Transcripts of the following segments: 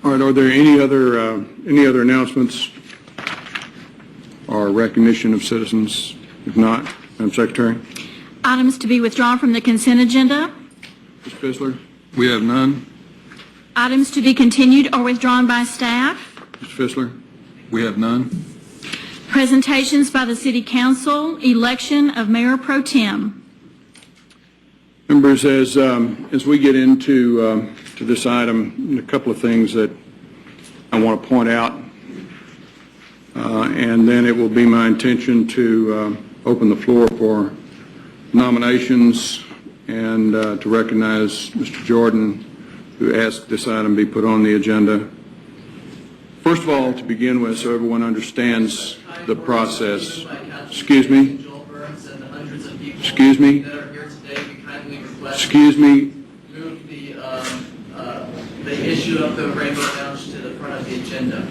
All right, are there any other announcements or recognition of citizens? If not, Madam Secretary. Items to be withdrawn from the consent agenda. Ms. Fissler? We have none. Items to be continued or withdrawn by staff. Ms. Fissler? We have none. Presentations by the City Council, election of Mayor Pro Tem. Members, as we get into to this item, a couple of things that I want to point out, and then it will be my intention to open the floor for nominations and to recognize Mr. Jordan, who asked this item be put on the agenda. First of all, to begin with, so everyone understands the process. Excuse me? Excuse me? Excuse me? Move the issue of the rainbow lounge to the front of the agenda.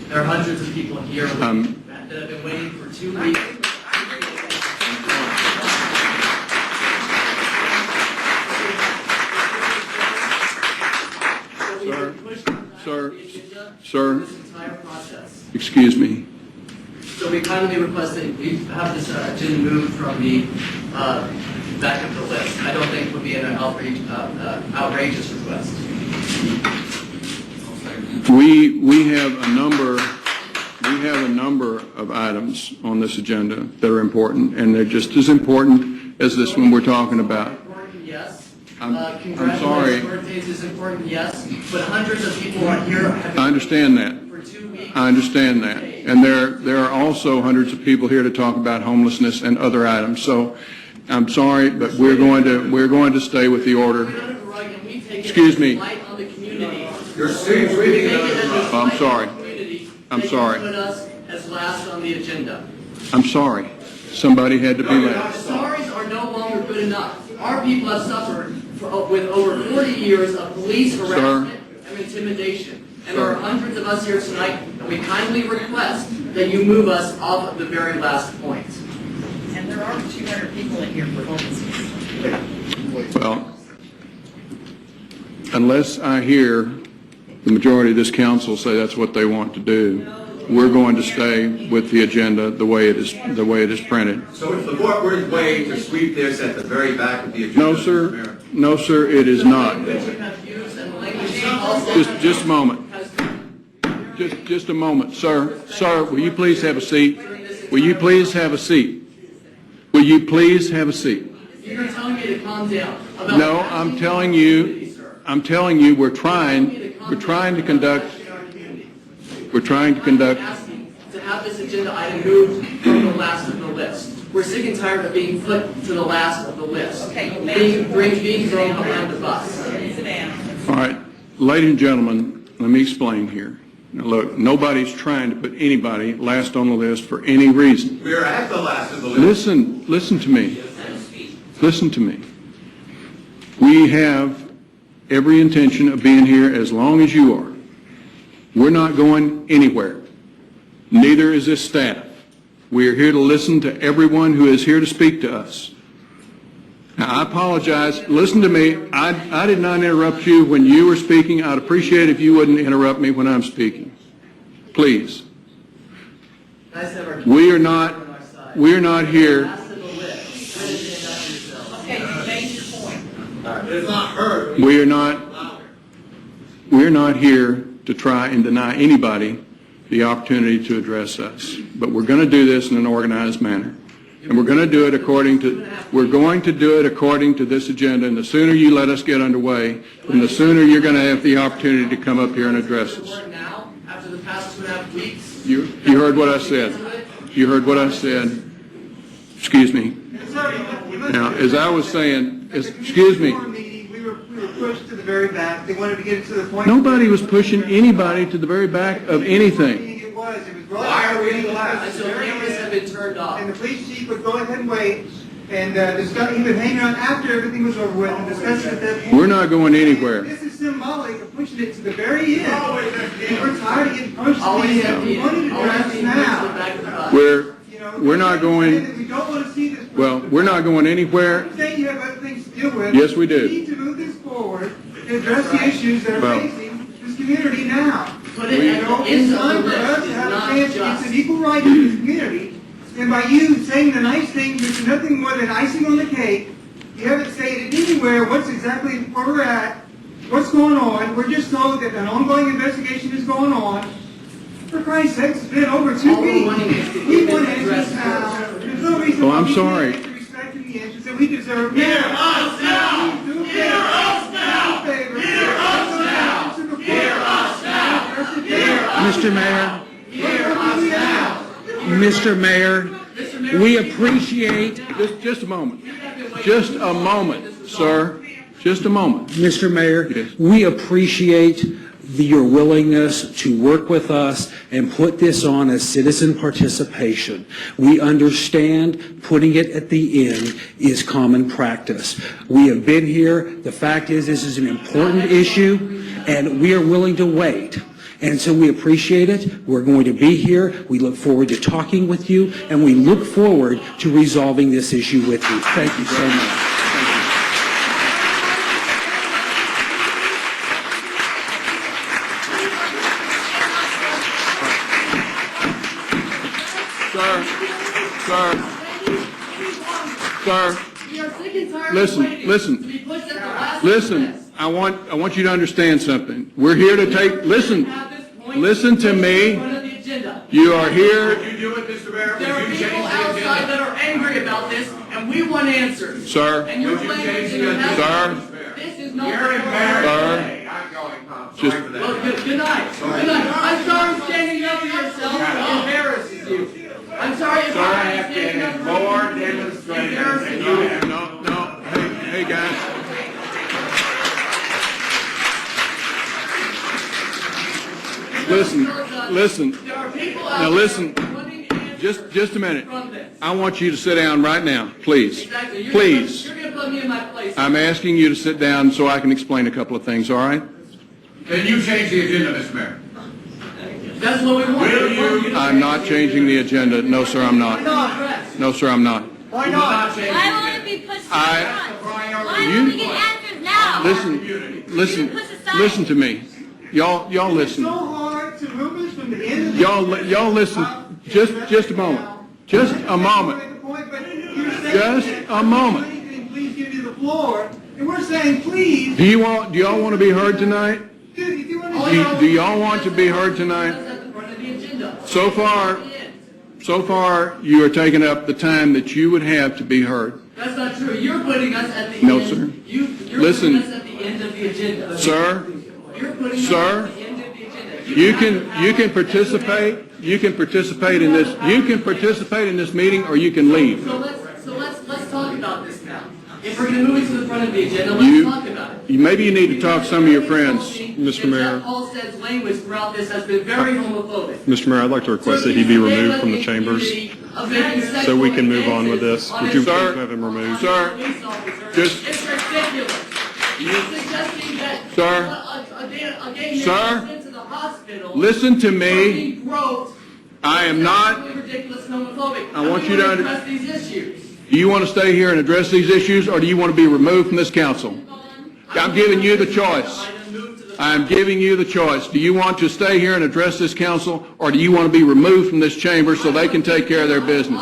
There are hundreds of people here that have been waiting for 2 weeks. Sir, excuse me. So we kindly request that we have this agenda moved from the back of the list. I don't think it would be an outrageous request. We have a number of items on this agenda that are important, and they're just as important as this one we're talking about. Yes. I'm sorry. Birthdays is important, yes, but hundreds of people are here. I understand that. For 2 weeks. I understand that. And there are also hundreds of people here to talk about homelessness and other items. So I'm sorry, but we're going to stay with the order. Excuse me. You're reading I'm sorry. I'm sorry. Put us as last on the agenda. I'm sorry. Somebody had to be last. Sorries are no longer good enough. Our people have suffered with over 40 years of police harassment and intimidation. And there are hundreds of us here tonight, and we kindly request that you move us off of the very last point. And there are 200 people in here for homelessness. Well, unless I hear the majority of this council say that's what they want to do, we're going to stay with the agenda the way it is printed. So it's the board's way to sweep this at the very back of the agenda? No, sir. No, sir, it is not. Just a moment. Just a moment. Sir, will you please have a seat? Will you please have a seat? Will you please have a seat? You're telling me to calm down. No, I'm telling you we're trying to conduct to have this agenda item moved from the last of the list. We're sick and tired of being put to the last of the list. Okay, being thrown behind the bus. All right, ladies and gentlemen, let me explain here. Now look, nobody's trying to put anybody last on the list for any reason. We're at the last of the list. Listen to me. Listen to me. We have every intention of being here as long as you are. We're not going anywhere. Neither is this staff. We are here to listen to everyone who is here to speak to us. Now, I apologize. Listen to me. I did not interrupt you when you were speaking. I'd appreciate if you wouldn't interrupt me when I'm speaking. Please. We are not here. Okay, you made your point. It's not heard. We're not here to try and deny anybody the opportunity to address us. But we're going to do this in an organized manner. And we're going to do it according to this agenda. And the sooner you let us get underway, then the sooner you're going to have the opportunity to come up here and address us. Now, after the past 2.5 weeks, You heard what I said. You heard what I said. Excuse me. Now, as I was saying, excuse me. We were pushed to the very back. They wanted to get it to the point. Nobody was pushing anybody to the very back of anything. It was brought Why up are we in to the last? until cameras have been turned off. And the police chief would go ahead and wait and discuss. He would hang around after everything was over with and discuss it at that point. We're not going anywhere. This is symbolic of pushing it to the very end. And we're tired of getting pushed to the Always end. We want it addressed now. We're not going. We don't want to see this. Well, we're not going anywhere. I'm saying you have other things to deal with. Yes, we do. We need to move this forward and address the issues that are Well, facing this community now. Put it at the It's end of time the for us list, to have a not chance, just. it's an equal right in this community. And by you saying the nice things, it's nothing more than icing on the cake. You haven't stated anywhere what's exactly where we're at, what's going on. We're just told that an ongoing investigation is going on. For Christ's sake, it's been over 2 All we're weeks. wanting is to We get want it answers addressed now. first. There's no reason Oh, why I'm we sorry. can't get the respect and the answers that we deserve. Hear us now! Hear us now! Hear us now! Hear us now! Mr. Mayor, Hear us now! Mr. Mayor, we appreciate, Just a moment. Just a moment, sir. Just a moment. Mr. Mayor, Yes. we appreciate your willingness to work with us and put this on as citizen participation. We understand putting it at the end is common practice. We have been here. The fact is, this is an important issue, and we are willing to wait. And so we appreciate it. We're going to be here. We look forward to talking with you, and we look forward to resolving this issue with you. Thank you so much. Sir, We are sick and tired Listen, of waiting listen. to be pushed at the last listen, minute. I want you to understand something. We're here to take, listen, At this point, listen to put it in me. front of the agenda. You are here, Would you do it, Mr. Mayor? There are Would you people change the outside agenda? that are angry about this, and we want answers. sir, And you're Would you playing change with the your agenda? message. Sir. This is not. You're embarrassed. Sir. today. I'm going home. Just- Sorry for that. Well, good night. Good night. I'm sorry standing up for yourself embarrasses you. I'm sorry if Sir, I I'm have standing up been for more you. demonstrators Embarrasses than you. you have. no, hey guys. Listen, There are people Now out there listen. wanting answers just a minute. from this. I want you to sit down right now, please. Exactly. Please. You're going to put me in my place. I'm asking you to sit down so I can explain a couple of things, all right? Can you change the agenda, Mr. Mayor? That's what we want. Will We want you- to I'm not changing the agenda. No, sir, I'm not. address. No, sir, I'm not. Why You will not? not change the Why won't agenda. it be pushed to the I- front? Why You- don't we get answers now? Listen to me. Y'all It's listen. so hard to move us from the end of the. Y'all listen. Just a moment. Just a moment. Just a moment. Please give you the floor, and we're saying, please, Do y'all want to be heard tonight? if you want to. Do y'all want to be heard tonight? That's at the front of the agenda. So far, you are taking up the time that you would have to be heard. That's not true. You're putting us at the No, end. sir. You're Listen. putting us at the end of the agenda. Sir, You're putting us Sir, at the end of the agenda. you can participate. You can participate in this. You can participate in this meeting, or you can leave. So let's talk about this now. If we're going to move it to the front of the agenda, You- let's talk about it. Maybe you need to talk to some of your friends, Mr. Mayor. Jeff Halstead's language throughout this has been very homophobic. Mr. Mayor, I'd like to request that he be removed from the chambers so we can move on with this. Would you please Sir, have him removed? Sir, just- It's ridiculous. You're suggesting that Sir, a gay man Sir, was sent to the hospital. listen to for me. being groped. I am not. Absolutely ridiculous and homophobic. I want you to under- address these issues. Do you want to stay here and address these issues, or do you want to be removed from this council? I'm giving you the choice. I'm giving you the choice. Do you want to stay here and address this council, or do you want to be removed from this chamber so they can take care of their business?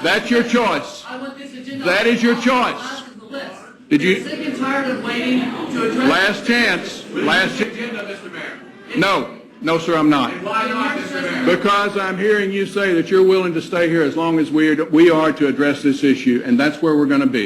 That's your choice. I want this agenda. That is your choice. Last is the list. Did you- We're sick and tired of waiting to address. Last chance. Last chance. Agenda, Mr. Mayor. No, sir, I'm not. Why not, Mr. Mayor? Because I'm hearing you say that you're willing to stay here as long as we are to address this issue, and that's where we're going to be.